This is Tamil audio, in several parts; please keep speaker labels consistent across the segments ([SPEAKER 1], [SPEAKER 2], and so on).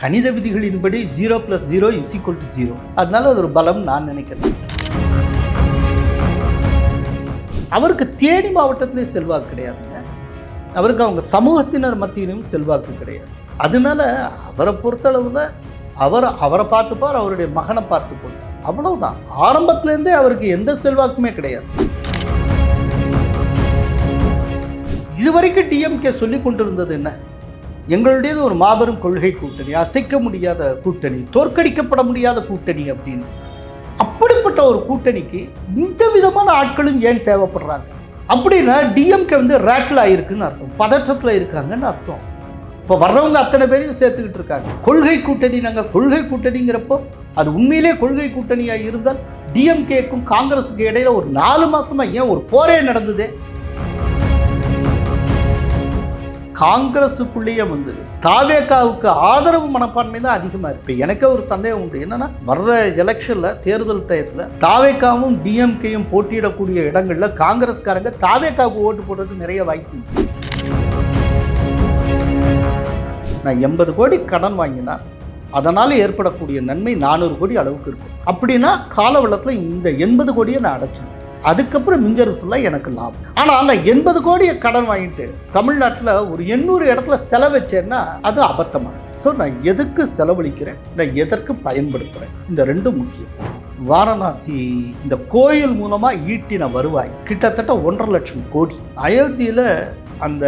[SPEAKER 1] கணித விதிகளின்படி 0 + 0 = 0. அதனால அது ஒரு பலம் நான் நினைக்கிறேன். அவருக்கு தேனி மாவட்டத்திலே செல்வாக்கு கிடையாதுங்க. அவருக்கு அவங்க சமூகத்தினர் மத்தியிலும் செல்வாக்கு கிடையாது. அதனால அவரை பொறுத்தளவில் அவரை பார்த்துப்பார், அவருடைய மகனை பார்த்துக்கொள்வார், அவ்வளவுதான். ஆரம்பத்திலேருந்தே அவருக்கு எந்த செல்வாக்குமே கிடையாது. இதுவரைக்கும் டிஎம்கே சொல்லி கொண்டிருந்தது என்ன? எங்களுடையது ஒரு மாபெரும் கொள்கை கூட்டணி, அசைக்க முடியாத கூட்டணி, தோற்கடிக்கப்பட முடியாத கூட்டணி அப்படின்னு. அப்படிப்பட்ட ஒரு கூட்டணிக்கு இந்த விதமான ஆட்களும் ஏன் தேவைப்படுறாங்க அப்படின்னா, டிஎம்கே ரேட்டில் ஆயிருக்குன்னு அர்த்தம், பதற்றத்தில் இருக்காங்கன்னு அர்த்தம். இப்போ வர்றவங்க அத்தனை பேரையும் சேர்த்துக்கிட்டு இருக்காங்க. கொள்கை கூட்டணி, நாங்கள் கொள்கை கூட்டணிங்கிறப்போ அது உண்மையிலே கொள்கை கூட்டணியாக இருந்தால் டிஎம்கேக்கும் காங்கிரஸுக்கு இடையில ஒரு 4 மாசமா ஏன் ஒரு போரே நடந்ததே? காங்கிரஸுக்குள்ளேயே தாவேகாவுக்கு ஆதரவு மனப்பான்மை தான் அதிகமாக இருக்கு. எனக்கு ஒரு சந்தேகம் உண்டு, என்னன்னா வர்ற எலெக்ஷனில் தேர்தல் டயத்தில் தாவேகாவும் டிஎம்கேயும் போட்டியிடக்கூடிய இடங்களில் காங்கிரஸ்காரங்க தாவேகாவுக்கு ஓட்டு போடுறதுக்கு நிறைய வாய்ப்பு உண்டு. நான் 80 கோடி கடன் வாங்கினா அதனால் ஏற்படக்கூடிய நன்மை 400 கோடி அளவுக்கு இருக்கும். அப்படின்னா கால வெள்ளத்தில் இந்த 80 கோடியை நான் அடைச்சிடுவேன். அதுக்கப்புறம் மிஞ்சறது ஃபுல்லாக எனக்கு லாபம். ஆனால் நான் 80 கோடியை கடன் வாங்கிட்டு தமிழ்நாட்டில் ஒரு 800 இடத்துல செலவச்சேன்னா அது அபத்தமாக. ஸோ நான் எதுக்கு செலவழிக்கிறேன், நான் எதற்கு பயன்படுத்துகிறேன், இந்த ரெண்டும் முக்கியம். வாரணாசி இந்த கோயில் மூலமாக ஈட்டின வருவாய் கிட்டத்தட்ட 1.5 லட்சம் கோடி. அயோத்தியில் அந்த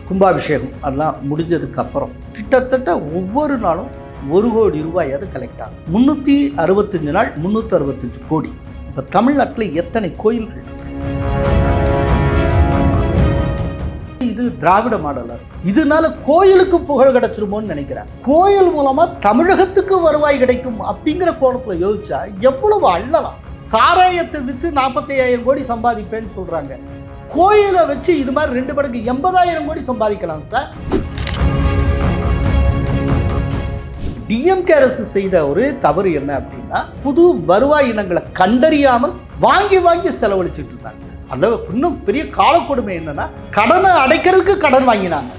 [SPEAKER 1] கும்பாபிஷேகம் அதெல்லாம் முடிஞ்சதுக்கு அப்புறம் கிட்டத்தட்ட ஒவ்வொரு நாளும் 1 கோடி ரூபாயாவது கலெக்ட் ஆகும். 365 நாள் 365 கோடி. இப்போ தமிழ்நாட்டில் எத்தனை கோயில்கள் இருக்கு? இது திராவிட மாடல் அரசு. இதனால கோயிலுக்கு புகழ் கிடைச்சிருமோன்னு நினைக்கிறேன். கோயில் மூலமா தமிழகத்துக்கு வருவாய் கிடைக்கும் அப்படிங்கிற கோணத்தில் யோசிச்சா எவ்வளவு அள்ளலாம். சாராயத்தை விற்று 45,000 கோடி சம்பாதிப்பேன்னு சொல்றாங்க. கோயிலை வச்சு இது மாதிரி 2 மடங்கு 80,000 கோடி சம்பாதிக்கலாம் சார். டிஎம்கே அரசு செய்த ஒரு தவறு என்ன அப்படின்னா, புது வருவாய் இனங்களை கண்டறியாமல் வாங்கி வாங்கி செலவழிச்சிட்டு இருந்தாங்க. அந்த இன்னும் பெரிய காலக்கொடுமை என்னன்னா, கடனை அடைக்கிறதுக்கு கடன் வாங்கினாங்க.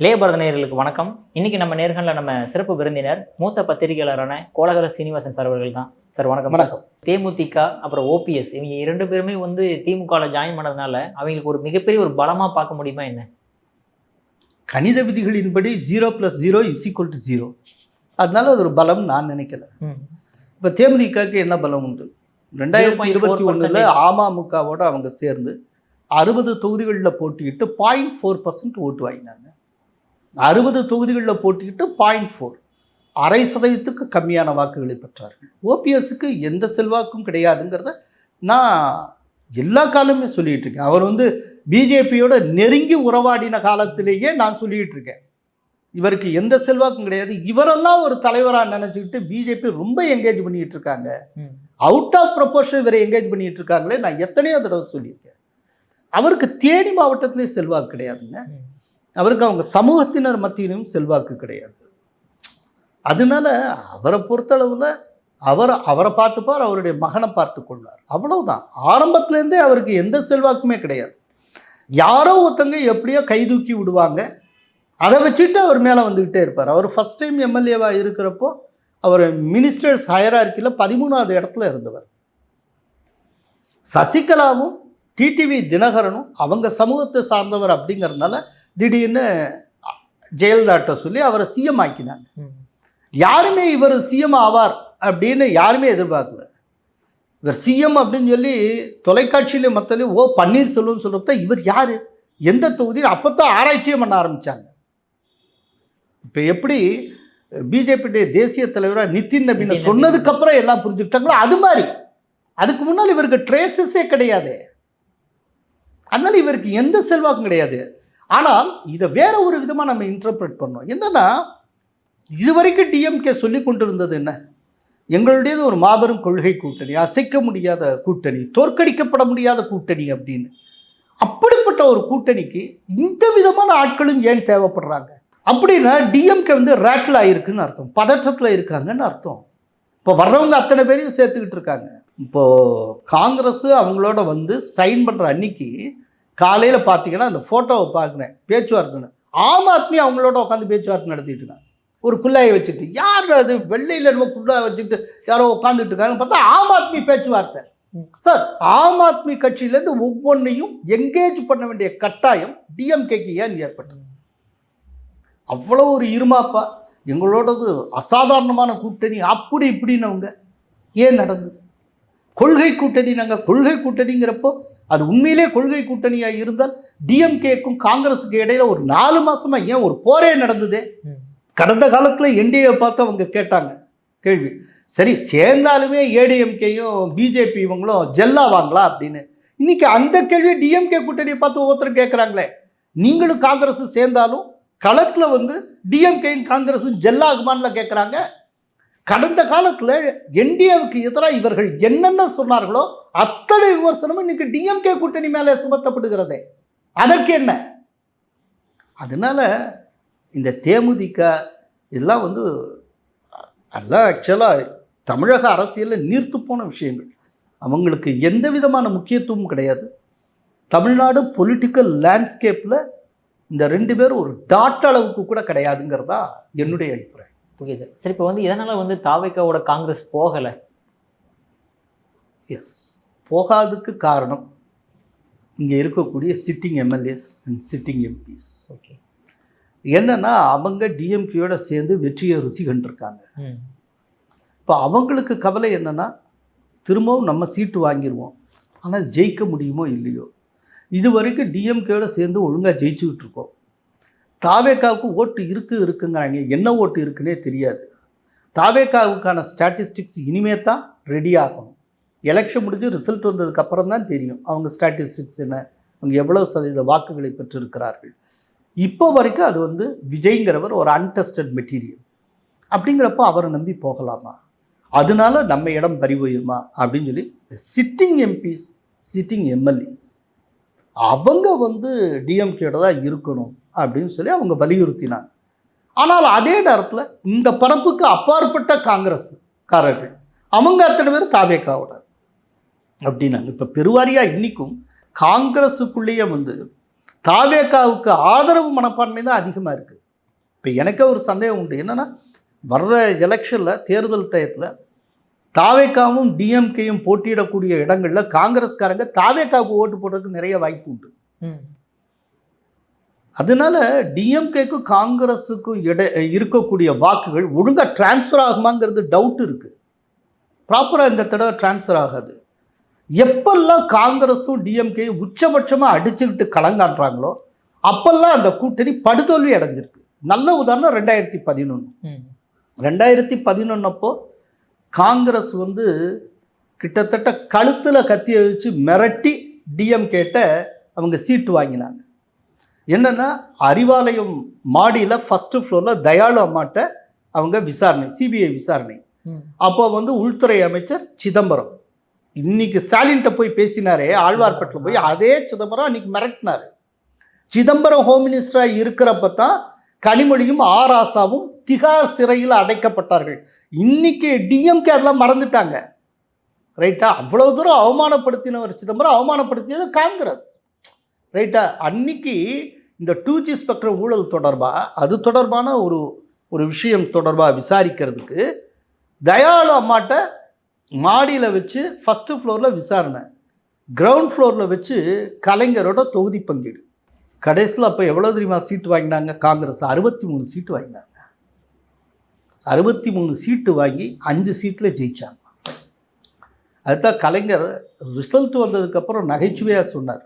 [SPEAKER 2] இளைய பாரத நேயர்களுக்கு வணக்கம். இன்னைக்கு நம்ம நேர்காணல நம்ம சிறப்பு விருந்தினர் மூத்த பத்திரிகையாளரான கோலகல சீனிவாசன் சார் அவர்கள் தான். சார் வணக்கம்.
[SPEAKER 1] வணக்கம்.
[SPEAKER 2] தேமுதிக அப்புறம் ஓபிஎஸ் இவங்க 2 பேருமே திமுகவில் ஜாயின் பண்ணதுனால அவங்களுக்கு ஒரு மிகப்பெரிய ஒரு பலமா பார்க்க முடியுமா என்ன?
[SPEAKER 1] கணித விதிகளின்படி 0 + 0 = 0. அதனால அது ஒரு பலம் நான் நினைக்கல. இப்போ தேமுதிகக்கு என்ன பலம் உண்டு? 2021 அமமுகவோட அவங்க சேர்ந்து 60 தொகுதிகளில் போட்டிக்கிட்டு 0.4% ஓட்டு வாங்கினாங்க. 60 தொகுதிகளில் போட்டிக்கிட்டு 0.4, 0.5% கம்மியான வாக்குகளை பெற்றார்கள். ஓபிஎஸ்க்கு எந்த செல்வாக்கும் கிடையாதுங்கிறத நான் எல்லா காலமே சொல்லிகிட்டு இருக்கேன். அவர் பிஜேபியோட நெருங்கி உறவாடின காலத்திலேயே நான் சொல்லிகிட்டு இருக்கேன், இவருக்கு எந்த செல்வாக்கும் கிடையாது. இவரெல்லாம் ஒரு தலைவராக நினச்சிக்கிட்டு பிஜேபி ரொம்ப என்கேஜ் பண்ணிகிட்டு இருக்காங்க. அவுட் ஆஃப் ப்ரொபோர்ஷன் இவரை என்கேஜ் பண்ணிகிட்டு இருக்காங்களே, நான் எத்தனையோ தடவை சொல்லியிருக்கேன். அவருக்கு தேனி மாவட்டத்திலே செல்வாக்கு கிடையாதுங்க. அவருக்கு அவங்க சமூகத்தினர் மத்தியிலும் செல்வாக்கு கிடையாது. அதனால அவரை பொறுத்தளவில் அவரை பார்த்துப்பார், அவருடைய மகனை பார்த்து கொள்வார், அவ்வளவுதான். ஆரம்பத்திலேருந்தே அவருக்கு எந்த செல்வாக்குமே கிடையாது. யாரோ ஒருத்தங்க எப்படியோ கைதூக்கி விடுவாங்க, அதை வச்சுட்டு அவர் மேலே வந்துக்கிட்டே இருப்பார். அவர் ஃபஸ்ட் டைம் எம்எல்ஏவாக இருக்கிறப்போ அவர் மினிஸ்டர்ஸ் ஹையரார்க்கியில் 13வது இடத்துல இருந்தவர். சசிகலாவும் டிடிவி தினகரனும் அவங்க சமூகத்தை சார்ந்தவர் அப்படிங்கிறதுனால திடீர்னு ஜெயலலிதாட்ட சொல்லி அவரை சிஎம் ஆக்கினாங்க. யாருமே இவர் சிஎம் ஆவார் அப்படின்னு யாருமே எதிர்பார்க்கல. இவர் சிஎம் அப்படின்னு சொல்லி தொலைக்காட்சியிலே மொத்தம் பன்னீர்செல்வம் சொல்கிறப்ப இவர் யார், எந்த தொகுதியில், அப்போ தான் ஆராய்ச்சியே பண்ண ஆரம்பித்தாங்க. இப்போ எப்படி பிஜேபியுடைய தேசிய தலைவராக நிதின் நபீனை சொன்னதுக்கப்புறம் எல்லாம் புரிஞ்சுக்கிட்டாங்களோ அது மாதிரி அதுக்கு முன்னால் இவருக்கு ட்ரேசஸே கிடையாது. அதனால இவருக்கு எந்த செல்வாக்கும் கிடையாது. ஆனால் இதை வேற ஒரு விதமாக நம்ம இன்டர்பிரட் பண்ணோம். என்னன்னா, இதுவரைக்கும் டிஎம்கே சொல்லி கொண்டிருந்தது என்ன? எங்களுடையது ஒரு மாபெரும் கொள்கை கூட்டணி, அசைக்க முடியாத கூட்டணி, தோற்கடிக்கப்பட முடியாத கூட்டணி அப்படின்னு. அப்படிப்பட்ட ஒரு கூட்டணிக்கு இந்த விதமான ஆட்களும் ஏன் தேவைப்படுறாங்க அப்படின்னா, டிஎம்கே ரேட்டில் ஆயிருக்குன்னு அர்த்தம், பதற்றத்தில் இருக்காங்கன்னு அர்த்தம். இப்போ வர்றவங்க அத்தனை பேரையும் சேர்த்துக்கிட்டு இருக்காங்க. இப்போது காங்கிரஸ் அவங்களோட சைன் பண்ணுற அன்னைக்கு காலையில் பார்த்தீங்கன்னா அந்த ஃபோட்டோவை பார்க்குறேன், பேச்சுவார்த்தை. ஆம் ஆத்மி அவங்களோட உட்காந்து பேச்சுவார்த்தை நடத்திட்டு இருக்காங்க. ஒரு குள்ளாயை வச்சுட்டு, யார் அது வெள்ளையில் நம்ம குள்ளாயை வச்சுக்கிட்டு யாரோ உட்காந்துட்டு இருக்காங்கன்னு பார்த்தா ஆம் ஆத்மி பேச்சுவார்த்தை. சார், ஆம் ஆத்மி கட்சியிலேருந்து ஒவ்வொன்றையும் எங்கேஜ் பண்ண வேண்டிய கட்டாயம் டிஎம்கேக்கு ஏன் ஏற்பட்டது? அவ்வளோ ஒரு இருமாப்பா, எங்களோடது அசாதாரணமான கூட்டணி அப்படி இப்படின்னவங்க ஏன் நடந்தது? கொள்கை கூட்டணி, நாங்கள் கொள்கை கூட்டணிங்கிறப்போ அது உண்மையிலே கொள்கை கூட்டணியாக இருந்தால் டிஎம்கேக்கும் காங்கிரஸுக்கு இடையில ஒரு 4 மாசமா ஏன் ஒரு போரே நடந்ததே? கடந்த காலத்தில் என்டிஏ பார்த்து அவங்க கேட்டாங்க கேள்வி, சரி சேர்ந்தாலுமே ஏடிஎம்கேயும் பிஜேபி இவங்களும் ஜெல்லாவாங்களா அப்படின்னு. இன்னைக்கு அந்த கேள்வியை டிஎம்கே கூட்டணியை பார்த்து ஒவ்வொருத்தரும் கேட்குறாங்களே. நீங்களும் காங்கிரஸ் சேர்ந்தாலும் களத்தில் வந்து டிஎம்கேயும் காங்கிரஸும் ஜெல்லாகுமான்ல கேட்குறாங்க. கடந்த காலத்தில் என்டிஏவுக்கு எதிராக இவர்கள் என்னென்ன சொன்னார்களோ அத்தனை விமர்சனமும் இன்னைக்கு டிஎம்கே கூட்டணி மேலே சுமத்தப்படுகிறதே. அதற்கு என்ன? அதனால இந்த தேமுதிக இதெல்லாம் வந்து எல்லாம் ஆக்சுவலாக தமிழக அரசியலில் நீர்த்து போன விஷயங்கள். அவங்களுக்கு எந்த விதமான முக்கியத்துவமும் கிடையாது. தமிழ்நாடு பொலிட்டிக்கல் லேண்ட்ஸ்கேப்பில் இந்த 2 பேரும் ஒரு டாட் அளவுக்கு கூட கிடையாதுங்கிறதா என்னுடைய அபிப்பிராயம்.
[SPEAKER 2] Okay sir. சரி, இப்போ வந்து இதனால் வந்து தாவேக்காவோட காங்கிரஸ் போகலை.
[SPEAKER 1] எஸ், போகாதுக்கு காரணம் இங்கே இருக்கக்கூடிய sitting MLAs and sitting MPs.
[SPEAKER 2] Okay,
[SPEAKER 1] என்னன்னா அவங்க டிஎம்கேயோட சேர்ந்து வெற்றியை ருசி கண்டிருக்காங்க. இப்போ அவங்களுக்கு கவலை என்னன்னா, திரும்பவும் நம்ம சீட்டு வாங்கிடுவோம், ஆனால் ஜெயிக்க முடியுமோ இல்லையோ. இது வரைக்கும் டிஎம்கேயோட சேர்ந்து ஒழுங்காக ஜெயிச்சுக்கிட்டு இருக்கோம். தாவேக்காவுக்கு ஓட்டு இருக்குங்கிறாங்க, என்ன ஓட்டு இருக்குன்னே தெரியாது. தாவேக்காவுக்கான ஸ்டாட்டிஸ்டிக்ஸ் இனிமே தான் ரெடி ஆகணும். எலெக்ஷன் முடிஞ்சு ரிசல்ட் வந்ததுக்கப்புறம் தான் தெரியும் அவங்க ஸ்டாட்டிஸ்டிக்ஸ் என்ன, அவங்க எவ்வளோ சதவீத வாக்குகளை பெற்றிருக்கிறார்கள். இப்போ வரைக்கும் அது வந்து விஜய்ங்கிறவர் ஒரு அன்டெஸ்டட் மெட்டீரியல். அப்படிங்கிறப்போ அவரை நம்பி போகலாமா? அதனால நம்ம இடம் பறிபோயிருமா அப்படின்னு சொல்லி சிட்டிங் எம்பிஸ் சிட்டிங் எம்எல்ஏஸ் அவங்க வந்து டிஎம்கேட தான் இருக்கணும் அப்படின்னு சொல்லி அவங்க வலியுறுத்தினாங்க. ஆனால் அதே நேரத்தில் இந்த பரப்புக்கு அப்பாற்பட்ட காங்கிரஸ்காரர்கள் அவங்க அத்தனை பேர் தாவேக்காவோட அப்படின்னாங்க. இப்போ பெருவாரியாக இன்றைக்கும் காங்கிரஸுக்குள்ளேயே வந்து தாவேக்காவுக்கு ஆதரவு மனப்பான்மை தான் அதிகமாக இருக்குது. இப்போ எனக்கே ஒரு சந்தேகம் உண்டு, என்னென்னா வர்ற எலெக்ஷனில் தேர்தல் டயத்தில் தாவேக்காவும் டிஎம்கேயும் போட்டியிடக்கூடிய இடங்களில் காங்கிரஸ்காரங்க தாவேக்காவுக்கு ஓட்டு போடுறதுக்கு நிறைய வாய்ப்பு உண்டு. அதனால டிஎம்கேக்கும் காங்கிரஸுக்கும் இருக்கக்கூடிய வாக்குகள் ஒழுங்காக டிரான்ஸ்ஃபர் ஆகுமாங்கிறது டவுட் இருக்குது. ப்ராப்பராக இந்த தடவை டிரான்ஸ்ஃபர் ஆகாது. எப்பெல்லாம் காங்கிரஸும் டிஎம்கேயும் உச்சபட்சமாக அடிச்சுக்கிட்டு களங்காட்டுறாங்களோ அப்பெல்லாம் அந்த கூட்டணி படுதோல்வி அடைஞ்சிருக்கு. நல்ல உதாரணம் 2011. 2011 அப்போ காங்கிரஸ் வந்து கிட்டத்தட்ட கழுத்தில் கத்திய வச்சு மிரட்டி டிஎம்கேட்ட அவங்க சீட்டு வாங்கினாங்க. என்னென்னா அறிவாலயம் மாடியில் ஃபஸ்ட்டு ஃப்ளோரில் தயாளு அம்மாட்ட அவங்க விசாரணை, சிபிஐ விசாரணை. அப்போ வந்து உள்துறை அமைச்சர் சிதம்பரம் இன்னைக்கு ஸ்டாலின்கிட்ட போய் பேசினாரே ஆழ்வார்பேட்டில் போய், அதே சிதம்பரம் அன்னைக்கு மிரட்டினார். சிதம்பரம் ஹோம் மினிஸ்டராக இருக்கிறப்ப தான் கனிமொழியும் ஆராசாவும் திகார் சிறையில் அடைக்கப்பட்டார்கள். இன்னைக்கு டிஎம்கே அதெல்லாம் மறந்துட்டாங்க, ரைட்டா? அவ்வளோ தூரம் அவமானப்படுத்தினவர் சிதம்பரம், அவமானப்படுத்தியது காங்கிரஸ், ரைட்டா? அன்னைக்கு இந்த 2G ஸ்பெக்ட்ரம் ஊழல் தொடர்பாக அது தொடர்பான ஒரு விஷயம் தொடர்பாக விசாரிக்கிறதுக்கு தயாளு அம்மாட்ட மாடியில் வச்சு ஃபஸ்ட்டு ஃப்ளோரில் விசாரணை, கிரவுண்ட் ஃப்ளோரில் வச்சு கலைஞரோட தொகுதி பங்கீடு. கடைசியில் அப்போ எவ்வளோ தெரியுமா சீட்டு வாங்கினாங்க? காங்கிரஸ் 63 சீட்டு வாங்கினாங்க. 63 சீட்டு வாங்கி 5 சீட்டில் ஜெயிச்சாங்க. அதுதான் கலைஞர் ரிசல்ட் வந்ததுக்கப்புறம் நகைச்சுவையாக சொன்னார்,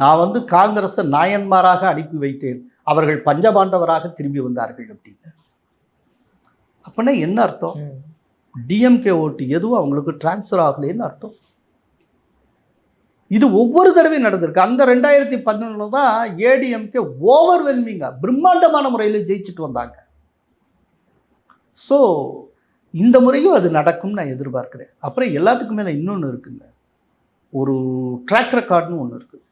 [SPEAKER 1] நான் வந்து காங்கிரஸை நாயன்மாராக அனுப்பி வைத்தேன், அவர்கள் பஞ்சபாண்டவராக திரும்பி வந்தார்கள் அப்படின்னு. அப்படின்னா என்ன அர்த்தம்? டிஎம்கே ஓட்டு எதுவும் அவங்களுக்கு டிரான்ஸ்ஃபர் ஆகலைன்னு அர்த்தம். இது ஒவ்வொரு தடவையும் நடந்திருக்கு. அந்த 2011 தான் ஏடிஎம்கே ஓவர்வெல்மிங்காக பிரம்மாண்டமான முறையில் ஜெயிச்சுட்டு வந்தாங்க. ஸோ இந்த முறையும் அது நடக்கும்னு நான் எதிர்பார்க்குறேன். அப்புறம் எல்லாத்துக்கும் மேலே இன்னொன்று இருக்குங்க, ஒரு ட்ராக் ரெக்கார்டுன்னு ஒன்று இருக்குது.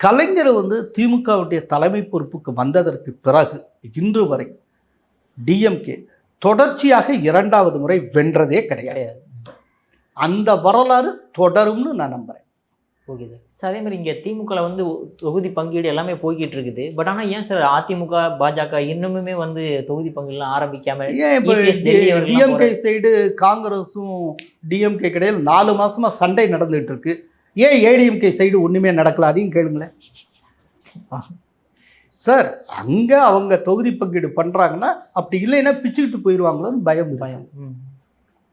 [SPEAKER 1] கலைஞர் வந்து திமுகவுடைய தலைமை பொறுப்புக்கு வந்ததற்கு பிறகு இன்று வரை டிஎம்கே தொடர்ச்சியாக 2வது முறை வென்றதே கிடையாது. அந்த வரலாறு தொடரும்னு நான் நம்புகிறேன்.
[SPEAKER 2] Okay sir. சார் அதே மாதிரி இங்கே திமுகவில் வந்து தொகுதி பங்கீடு எல்லாமே போய்கிட்டு இருக்குது. பட் ஆனால் ஏன் சார் அதிமுக பாஜக இன்னுமே வந்து தொகுதி பங்கீடுலாம் ஆரம்பிக்காம
[SPEAKER 1] ஏன் இப்போ டிஎம்கே சைடு காங்கிரஸும் டிஎம்கே கிடையாது 4 மாசமா சண்டை நடந்துகிட்டு இருக்கு. ஏன் ஏடிஎம்கே சைடு ஒன்றுமே நடக்கல? அதையும் கேளுங்களேன் சார். அங்கே அவங்க தொகுதி பங்கீடு பண்ணுறாங்கன்னா அப்படி இல்லைன்னா பிச்சுக்கிட்டு போயிடுவாங்களோன்னு பயம்.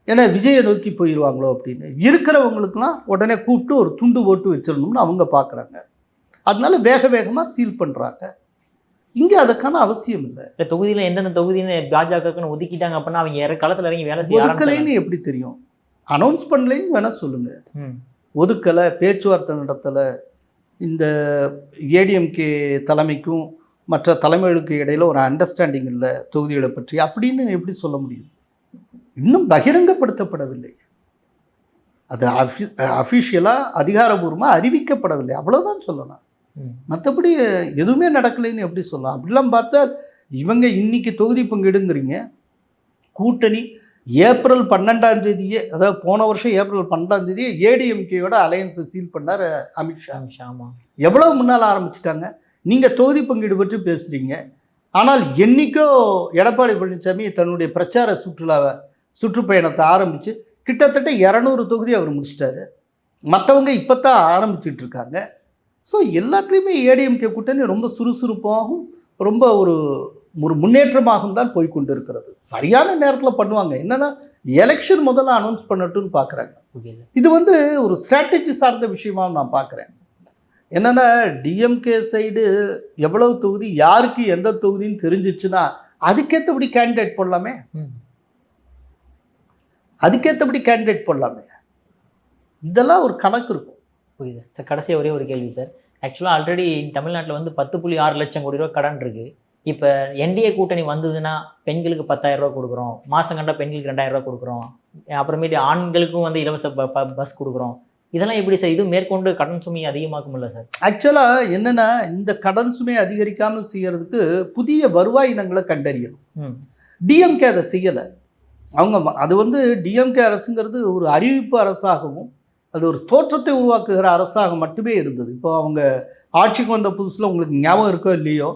[SPEAKER 1] ஏன்னா விஜயை நோக்கி போயிடுவாங்களோ அப்படின்னு இருக்கிறவங்களுக்குலாம் உடனே கூப்பிட்டு ஒரு துண்டு போட்டு வச்சிடணும்னு அவங்க பார்க்குறாங்க. அதனால வேகமாக சீல் பண்ணுறாங்க. இங்கே அதுக்கான அவசியம் இல்லை.
[SPEAKER 2] தொகுதியில் எந்தெந்த தொகுதின்னு பாஜகன்னு ஒதுக்கிட்டாங்க அப்படின்னா அவங்க யாரும் களத்தில் இறங்கி வேலை செய்ய
[SPEAKER 1] ஒதுக்கலைன்னு எப்படி தெரியும்? அனௌன்ஸ் பண்ணலைன்னு வேணால் சொல்லுங்கள். ஒதுக்கலை, பேச்சுவார்த்தை நடத்தலை, இந்த ஏடிஎம்கே தலைமைக்கும் மற்ற தலைமைகளுக்கு இடையில் ஒரு அண்டர்ஸ்டாண்டிங் இல்லை தொகுதிகளை பற்றி அப்படின்னு எப்படி சொல்ல முடியும்? இன்னும் பகிரங்கப்படுத்தப்படவில்லை. அது அஃபிஷியலாக அதிகாரபூர்வமாக அறிவிக்கப்படவில்லை. அவ்வளோதான் சொல்லலாம். மற்றபடி எதுவுமே நடக்கலைன்னு எப்படி சொல்லலாம்? அப்படிலாம் பார்த்தா இவங்க இன்னைக்கு தொகுதி பங்கீடுங்கிறீங்க. கூட்டணி ஏப்ரல் 12 அதாவது போன வருஷம் ஏப்ரல் 12 ஏடிஎம்கேயோட அலையன்ஸை சீல் பண்ணார் அமித்ஷா.
[SPEAKER 2] ஆமாம்.
[SPEAKER 1] எவ்வளோ முன்னால் ஆரம்பிச்சிட்டாங்க. நீங்கள் தொகுதி பங்கீடு பற்றி பேசுகிறீங்க. ஆனால் என்றைக்கோ எடப்பாடி பழனிசாமி தன்னுடைய பிரச்சார சுற்றுப்பயணத்தை ஆரம்பித்து கிட்டத்தட்ட 200 தொகுதி அவர் முடிச்சிட்டாரு. மற்றவங்க இப்போ தான் ஆரம்பிச்சிட்டு இருக்காங்க. ஸோ எல்லாத்துலேயுமே ஏடிஎம்கே கூட்டணி ரொம்ப சுறுசுறுப்பாகவும் ரொம்ப ஒரு முன்னேற்றமாகவும் தான் போய்கொண்டு இருக்கிறது. சரியான நேரத்தில் பண்ணுவாங்க. என்னென்னா எலெக்ஷன் முதல்ல அனௌன்ஸ் பண்ணட்டும்னு பார்க்குறாங்க. இது வந்து ஒரு ஸ்ட்ராட்டஜி சார்ந்த விஷயமாக நான் பார்க்குறேன். என்னென்னா டிஎம்கே சைடு எவ்வளவு தொகுதி யாருக்கு எந்த தொகுதின்னு தெரிஞ்சிச்சுன்னா அதுக்கேற்றபடி கேண்டிடேட் போடலாமே. இதெல்லாம் ஒரு கணக்கு இருக்கும்.
[SPEAKER 2] புரியுது சார். கடைசியாக ஒரே ஒரு கேள்வி சார். ஆக்சுவலாக ஆல்ரெடி தமிழ்நாட்டில் வந்து 10.6 லட்சம் கோடி ரூபா கடன் இருக்குது. இப்போ என்டிஏ கூட்டணி வந்ததுன்னா பெண்களுக்கு 10,000 ரூபா கொடுக்குறோம், மாதம் கண்டா பெண்களுக்கு 2,000 ரூபா கொடுக்குறோம், அப்புறமேட்டு ஆண்களுக்கும் வந்து இலவச பஸ் கொடுக்குறோம். இதெல்லாம் எப்படி சார்? இது மேற்கொண்டு கடன் சுமையை அதிகமாக்கும் இல்லை சார்?
[SPEAKER 1] ஆக்சுவலாக என்னென்னா இந்த கடன் சுமையை அதிகரிக்காமல் செய்யறதுக்கு புதிய வருவாய் இனங்களை கண்டறியணும். டிஎம்கே அதை செய்யலை. அவங்க அது வந்து டிஎம்கே அரசுங்கிறது ஒரு அறிவிப்பு அரசாகவும் அது ஒரு தோற்றத்தை உருவாக்குகிற அரசாக மட்டுமே இருந்தது. இப்போ அவங்க ஆட்சிக்கு வந்த புதுசில் உங்களுக்கு ஞாபகம் இருக்கோ இல்லையோ,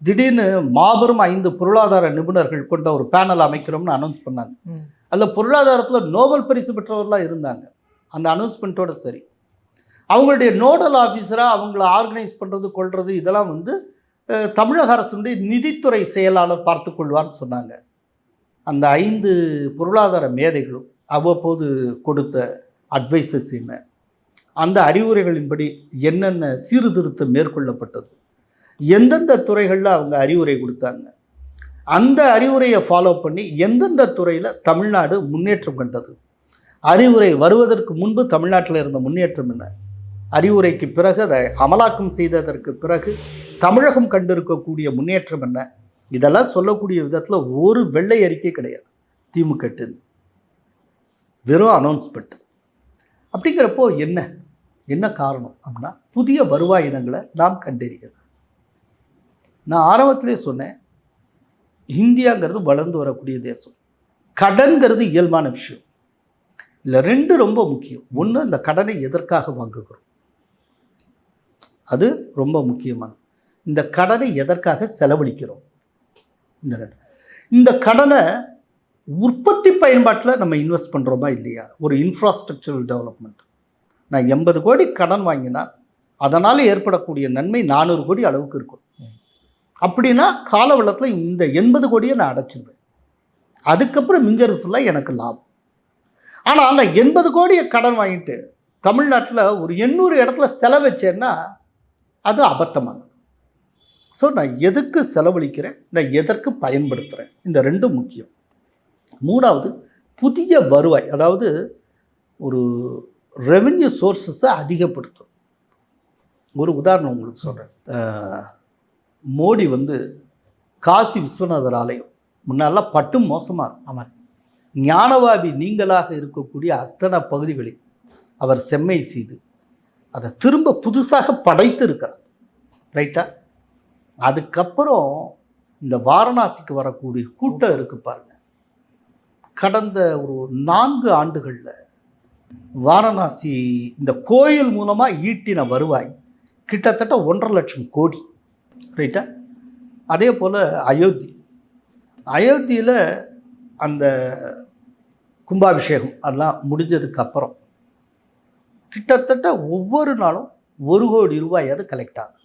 [SPEAKER 1] திடீர்னு மாபெரும் 5 பொருளாதார நிபுணர்கள் கொண்ட ஒரு பேனல் அமைக்கிறோம்னு அனௌன்ஸ் பண்ணாங்க. அதில் பொருளாதாரத்தில் நோபல் பரிசு பெற்றவர்களாக இருந்தாங்க. அந்த அனௌன்ஸ்மெண்ட்டோட சரி, அவங்களுடைய நோடல் ஆஃபீஸராக அவங்கள ஆர்கனைஸ் பண்ணுறது கொள்வது இதெல்லாம் வந்து தமிழக அரசுடைய நிதித்துறை செயலாளர் பார்த்து கொள்வார்னு சொன்னாங்க. அந்த 5 பொருளாதார மேதைகளும் அவ்வப்போது கொடுத்த அட்வைசஸ் என்ன, அந்த அறிவுரைகளின்படி என்னென்ன சீர்திருத்தம் மேற்கொள்ளப்பட்டது, எந்தெந்த துறைகளில் அவங்க அறிவுரை கொடுத்தாங்க, அந்த அறிவுரையை ஃபாலோ பண்ணி எந்தெந்த துறையில் தமிழ்நாடு முன்னேற்றம் கண்டது, அறிவுரை வருவதற்கு முன்பு தமிழ்நாட்டில் இருந்த முன்னேற்றம் என்ன, அறிவுரைக்கு பிறகு அதை அமலாக்கம் செய்ததற்கு பிறகு தமிழகம் கண்டிருக்கக்கூடிய முன்னேற்றம் என்ன, இதெல்லாம் சொல்லக்கூடிய விதத்தில் ஒரு வெள்ளை அறிக்கை கிடையாது திமுக. வெறும் அனௌன்ஸ்மெண்ட். அப்படிங்கிறப்போ என்ன காரணம் அப்படின்னா புதிய வருவாய் இனங்களை நாம் கண்டறியது. நான் ஆரம்பத்திலே சொன்னேன், இந்தியாங்கிறது வளர்ந்து வரக்கூடிய தேசம். கடன்கிறது இயல்பான விஷயம். இல்லை 2 ரொம்ப முக்கியம். ஒன்று, இந்த கடனை எதற்காக வாங்குகிறோம், அது ரொம்ப முக்கியமானது. இந்த கடனை எதற்காக செலவழிக்கிறோம். இந்த கடனை உற்பத்தி பயன்பாட்டில் நம்ம இன்வெஸ்ட் பண்ணுறோமா இல்லையா? ஒரு இன்ஃப்ராஸ்ட்ரக்சரல் டெவலப்மெண்ட். நான் 80 கோடி கடன் வாங்கினா அதனால் ஏற்படக்கூடிய நன்மை 400 கோடி அளவுக்கு இருக்கும். அப்படின்னா கால வளத்தில் இந்த 80 கோடியை நான் அடைச்சிடுவேன். அதுக்கப்புறம் மிஞ்சறதுல எனக்கு லாபம். ஆனால் நான் 80 கோடியை கடன் வாங்கிட்டு தமிழ்நாட்டில் ஒரு 800 இடத்துல செலவச்சேன்னா அது அபத்தமானது. ஸோ நான் எதுக்கு செலவழிக்கிறேன், நான் எதற்கு பயன்படுத்துகிறேன், இந்த 2 முக்கியம். 3வது, புதிய வருவாய், அதாவது ஒரு ரெவென்யூ சோர்ஸஸை அதிகப்படுத்தும். ஒரு உதாரணம் உங்களுக்கு சொல்கிறேன். மோடி வந்து காசி விஸ்வநாதர் ஆலயம் முன்னாலாம் பட்டும் மோசமாக இருக்கும்.
[SPEAKER 2] ஆமாம்.
[SPEAKER 1] ஞானவாபி நீங்களாக இருக்கக்கூடிய அத்தனை பகுதிகளில் அவர் செம்மை செய்து அதை திரும்ப புதுசாக படைத்து இருக்கிறார். ரைட்டா? அதுக்கப்புறம் இந்த வாரணாசிக்கு வரக்கூடிய கூட்டம் இருக்கு பாருங்க. கடந்த ஒரு 4 ஆண்டுகளில் வாரணாசி இந்த கோயில் மூலமாக ஈட்டின வருவாய் கிட்டத்தட்ட 1.5 லட்சம் கோடி, ரைட்டா? அதே போல் அயோத்தியில் அந்த கும்பாபிஷேகம் அதெல்லாம் முடிஞ்சதுக்கு அப்புறம் கிட்டத்தட்ட ஒவ்வொரு நாளும் 1 கோடி ரூபாயாவது கலெக்ட் ஆகுது.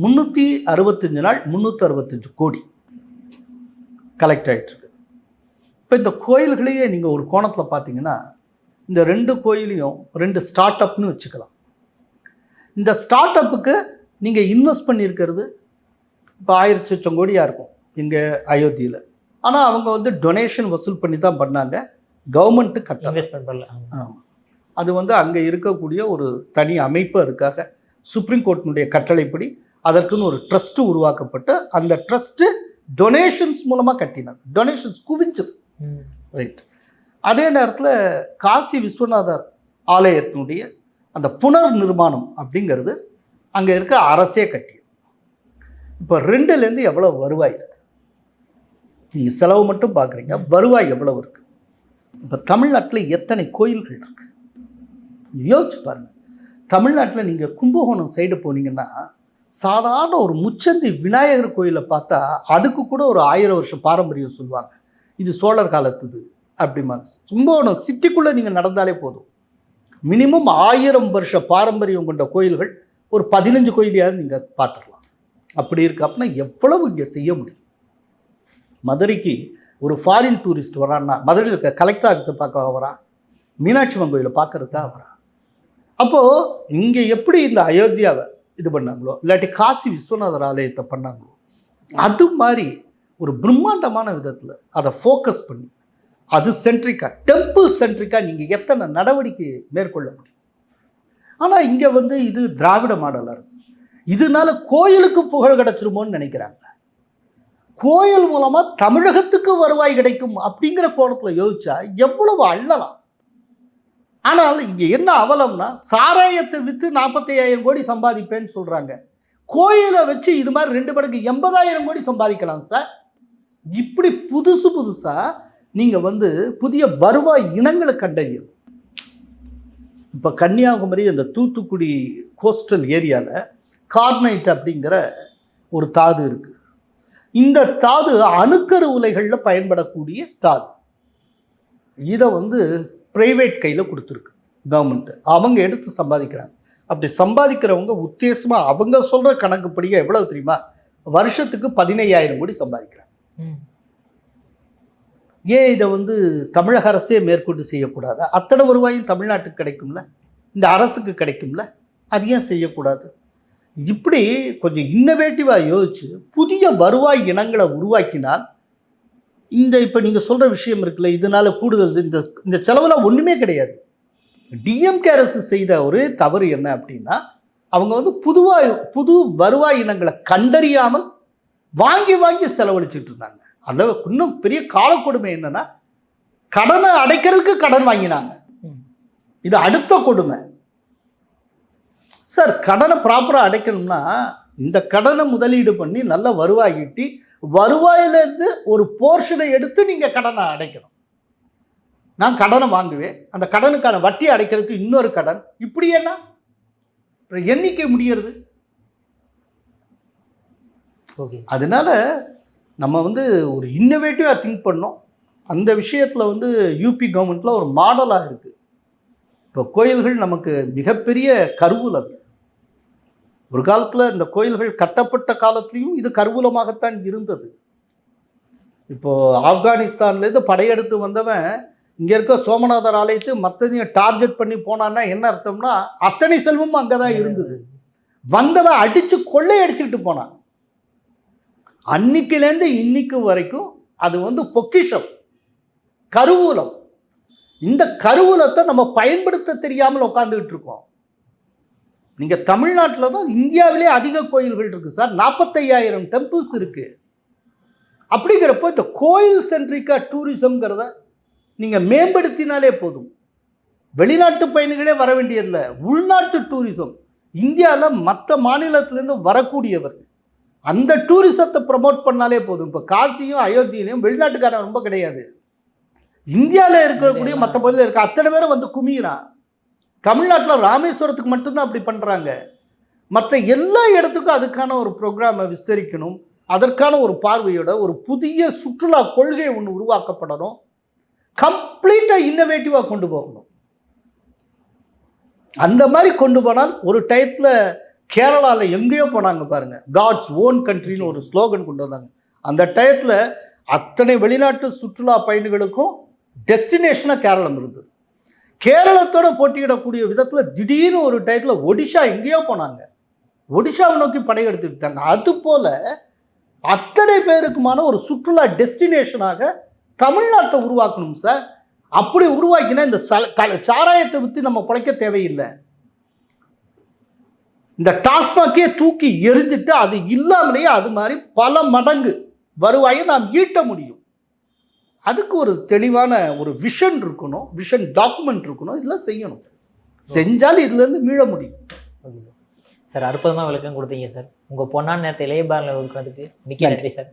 [SPEAKER 1] 365 நாள் 365 கோடி கலெக்ட் ஆகிட்டுருக்கு. இப்போ இந்த கோயில்களையே நீங்கள் ஒரு கோணத்தில் பார்த்தீங்கன்னா இந்த 2 கோயிலையும் 2 ஸ்டார்ட் அப்னு வச்சுக்கலாம். இந்த ஸ்டார்ட் அப்புக்கு நீங்கள் இன்வெஸ்ட் பண்ணியிருக்கிறது இப்போ 1000 லட்சம் கோடியாக இருக்கும் இங்கே அயோத்தியில். ஆனால் அவங்க வந்து டொனேஷன் வசூல் பண்ணி தான் பண்ணாங்க, கவர்மெண்ட்டு கட்ட
[SPEAKER 2] இன்வெஸ்ட்மெண்ட் பண்ணல.
[SPEAKER 1] ஆமாம், அது வந்து அங்கே இருக்கக்கூடிய ஒரு தனி அமைப்பு. அதுக்காக சுப்ரீம் கோர்ட்டினுடைய கட்டளைப்படி அதற்குன்னு ஒரு ட்ரஸ்ட்டு உருவாக்கப்பட்டு அந்த ட்ரஸ்ட்டு டொனேஷன்ஸ் மூலமாக கட்டினாங்க. டொனேஷன்ஸ் குவிஞ்சது, ரைட். அதே நேரத்தில் காசி விஸ்வநாதர் ஆலயத்தினுடைய அந்த புனர் நிர்மாணம் அப்படிங்கிறது அங்கே இருக்க அரசே கட்டியது. இப்போ 2லேருந்து எவ்வளோ வருவாய் இருக்குது? நீங்கள் செலவு மட்டும் பார்க்குறீங்க, வருவாய் எவ்வளவு இருக்குது? இப்போ தமிழ்நாட்டில் எத்தனை கோயில்கள் இருக்குது யோசிச்சு பாருங்கள். தமிழ்நாட்டில் நீங்கள் கும்பகோணம் சைடு போனீங்கன்னா சாதாரண ஒரு முச்சந்தி விநாயகர் கோயிலை பார்த்தா அதுக்கு கூட ஒரு 1000 வருஷம் பாரம்பரியம் சொல்லுவாங்க. இது சோழர் காலத்துது அப்படிம்பாங்க. கும்பகோணம் சிட்டிக்குள்ளே நீங்கள் நடந்தாலே போதும், மினிமம் 1000 வருஷ பாரம்பரியம் கொண்ட கோயில்கள் ஒரு 15 கோயிலையாவது நீங்கள் பார்த்துக்கலாம். அப்படி இருக்கு. அப்படின்னா எவ்வளவு இங்கே செய்ய முடியும்? மதுரைக்கு ஒரு ஃபாரின் டூரிஸ்ட் வரான்னா மதுரையில் இருக்க கலெக்டர் ஆஃபீஸை பார்க்க வரான், மீனாட்சி அம்மன் கோயிலை பார்க்கறதுக்காக வரான். அப்போது இங்கே எப்படி இந்த அயோத்தியாவை இது பண்ணாங்களோ, இல்லாட்டி காசி விஸ்வநாதர் ஆலயத்தை பண்ணாங்களோ, அது மாதிரி ஒரு பிரம்மாண்டமான விதத்தில் அதை ஃபோக்கஸ் பண்ணி அது சென்ட்ரிக்காக, டெம்பிள் சென்ட்ரிக்காக நீங்கள் எத்தனை நடவடிக்கை மேற்கொள்ள முடியும்? ஆனால் இங்கே வந்து இது திராவிட மாடல் அரசு, இதனால கோயிலுக்கு புகழ் கிடைச்சிருமோன்னு நினைக்கிறாங்க. கோயில் மூலமாக தமிழகத்துக்கு வருவாய் கிடைக்கும் அப்படிங்கிற கோணத்தில் யோசிச்சா எவ்வளவு அள்ளலாம். ஆனால் இங்கே என்ன அவலம்னா, சாராயத்தை விற்று 45,000 கோடி சம்பாதிப்பேன்னு சொல்கிறாங்க. கோயிலை வச்சு இது மாதிரி 2 மடங்கு 80,000 கோடி சம்பாதிக்கலாம் சார். இப்படி புதுசாக நீங்கள் வந்து புதிய வருவாய் இனங்களை கண்டறியும். இப்போ கன்னியாகுமரி அந்த தூத்துக்குடி கோஸ்டல் ஏரியாவில் கார்னைட் அப்படிங்கிற ஒரு தாது இருக்குது. இந்த தாது அணுக்கரு உலைகளில் பயன்படக்கூடிய தாது. இதை வந்து ப்ரைவேட் கையில் கொடுத்துருக்கு கவர்மெண்ட்டு, அவங்க எடுத்து சம்பாதிக்கிறாங்க. அப்படி சம்பாதிக்கிறவங்க உத்தேசமாக அவங்க சொல்கிற கணக்குப்படியே எவ்வளவு தெரியுமா? வருஷத்துக்கு 15,000 கோடி சம்பாதிக்கிறாங்க. ஏன் இதை வந்து தமிழக அரசே மேற்கொண்டு செய்யக்கூடாது? அத்தனை வருவாயும் தமிழ்நாட்டுக்கு கிடைக்கும்ல, இந்த அரசுக்கு கிடைக்கும்ல, அது ஏன் செய்யக்கூடாது? இப்படி கொஞ்சம் இன்னோவேட்டிவாக யோசிச்சு புதிய வருவாய் இனங்களை உருவாக்கினால் இந்த இப்போ நீங்கள் சொல்கிற விஷயம் இருக்குல்ல, இதனால் கூடுதல் இந்த செலவுலாம் ஒன்றுமே கிடையாது. டிஎம்கே அரசு செய்த ஒரே தவறு என்ன அப்படின்னா, அவங்க வந்து புது வருவாய் இனங்களை கண்டறியாமல் வாங்கி செலவழிச்சிட்டு இருந்தாங்க. அதில் இன்னும் பெரிய காலக்கொடுமை என்னன்னா, கடனை அடைக்கிறதுக்கு கடன் வாங்கினாங்க. இது அடுத்த கொடுமை சார். கடனை ப்ராப்பராக அடைக்கணும்னா இந்த கடனை முதலீடு பண்ணி நல்ல வருவாய் ஈட்டி வருவாயிலேருந்து ஒரு போர்ஷனை எடுத்து நீங்கள் கடனை அடைக்கணும். நான் கடனை வாங்குவேன், அந்த கடனுக்கான வட்டி அடைக்கிறதுக்கு இன்னொரு கடன், இப்படி என்ன எண்ணிக்கை முடிகிறது?
[SPEAKER 2] ஓகே,
[SPEAKER 1] அதனால நம்ம வந்து ஒரு இன்னோவேட்டிவாக திங்க் பண்ணோம். அந்த விஷயத்தில் வந்து யூபி கவர்மெண்ட்டில் ஒரு மாடலாக இருக்குது. இப்போ கோயில்கள் நமக்கு மிகப்பெரிய கருவூலங்கள். ஒரு காலத்தில் இந்த கோயில்கள் கட்டப்பட்ட காலத்துலேயும் இது கருவூலமாகத்தான் இருந்தது. இப்போது ஆப்கானிஸ்தான்லேருந்து படையெடுத்து வந்தவன் இங்கே இருக்க சோமநாதர் ஆலயத்தை மற்றதையும் டார்கெட் பண்ணி போனான்னா என்ன அர்த்தம்னா, அத்தனை செல்வமும் அங்கே தான் இருந்தது. வந்தவன் அடித்து கொள்ளையடிச்சுக்கிட்டு போனான். அன்னைக்குலேருந்து இன்னைக்கு வரைக்கும் அது வந்து பொக்கிஷம், கருவூலம். இந்த கருவூலத்தை நம்ம பயன்படுத்த தெரியாமல் உட்காந்துக்கிட்டு இருக்கோம். நீங்கள் தமிழ்நாட்டில் தான் இந்தியாவிலே அதிக கோயில்கள் இருக்குது சார், 45,000 டெம்பிள்ஸ் இருக்குது. அப்படிங்கிறப்போ இந்த கோயில் சென்ட்ரிக்காக டூரிசம்ங்கிறத நீங்கள் மேம்படுத்தினாலே போதும். வெளிநாட்டு பயணிகளே வர வேண்டியதில்லை, உள்நாட்டு டூரிசம். இந்தியாவில் மற்ற மாநிலத்திலேருந்து வரக்கூடியவர்கள் அந்த டூரிசத்தை ப்ரமோட் பண்ணாலே போதும். இப்போ காசியும் அயோத்தியிலையும் வெளிநாட்டுக்காரன் ரொம்ப கிடையாது. இந்தியாவில் இருக்கக்கூடிய மற்ற பகுதியில் இருக்க அத்தனை பேரும் வந்து குமியிறான். தமிழ்நாட்டில் ராமேஸ்வரத்துக்கு மட்டும்தான் அப்படி பண்ணுறாங்க. மற்ற எல்லா இடத்துக்கும் அதுக்கான ஒரு ப்ரோக்ராமை விஸ்தரிக்கணும். அதற்கான ஒரு பார்வையோட ஒரு புதிய சுற்றுலா கொள்கை ஒன்று உருவாக்கப்படணும். கம்ப்ளீட்டாக இன்னோவேட்டிவாக கொண்டு போகணும். அந்த மாதிரி கொண்டு போனால் ஒரு டயத்தில் கேரளாவில் எங்கேயோ போனாங்க பாருங்கள், காட்ஸ் ஓன் கண்ட்ரின்னு ஒரு ஸ்லோகன் கொண்டு வந்தாங்க. அந்த டயத்தில் அத்தனை வெளிநாட்டு சுற்றுலா பயணிகளுக்கும் டெஸ்டினேஷனாக கேரளம் இருந்தது. கேரளத்தோட போட்டியிடக்கூடிய விதத்தில் திடீர்னு ஒரு டயத்தில் ஒடிஷா எங்கேயோ போனாங்க, ஒடிஷாவை நோக்கி படையெடுத்துக்கிட்டாங்க. அதுபோல் அத்தனை பேருக்குமான ஒரு சுற்றுலா டெஸ்டினேஷனாக தமிழ்நாட்டை உருவாக்கணும் சார். அப்படி உருவாக்கினா இந்த சாராயத்தை விற்று நம்ம பிழைக்க தேவையில்லை. இந்த டாஸ்மாகே தூக்கி எரிஞ்சிட்டு அது இல்லாமலேயே அது மாதிரி பல மடங்கு வருவாயை நாம் ஈட்ட முடியும். அதுக்கு ஒரு தெளிவான ஒரு விஷன் இருக்கணும், விஷன் டாக்குமெண்ட் இருக்கணும். இதெல்லாம் செய்யணும். செஞ்சால் இதுலேருந்து மீள முடியும்.
[SPEAKER 2] சார், அற்புதமாக விளக்கம் கொடுத்தீங்க சார். உங்கள் பொன்னான நேரத்தை இளைய பாரதில் ஒதுக்குறதுக்கு மிக்க நன்றி சார்.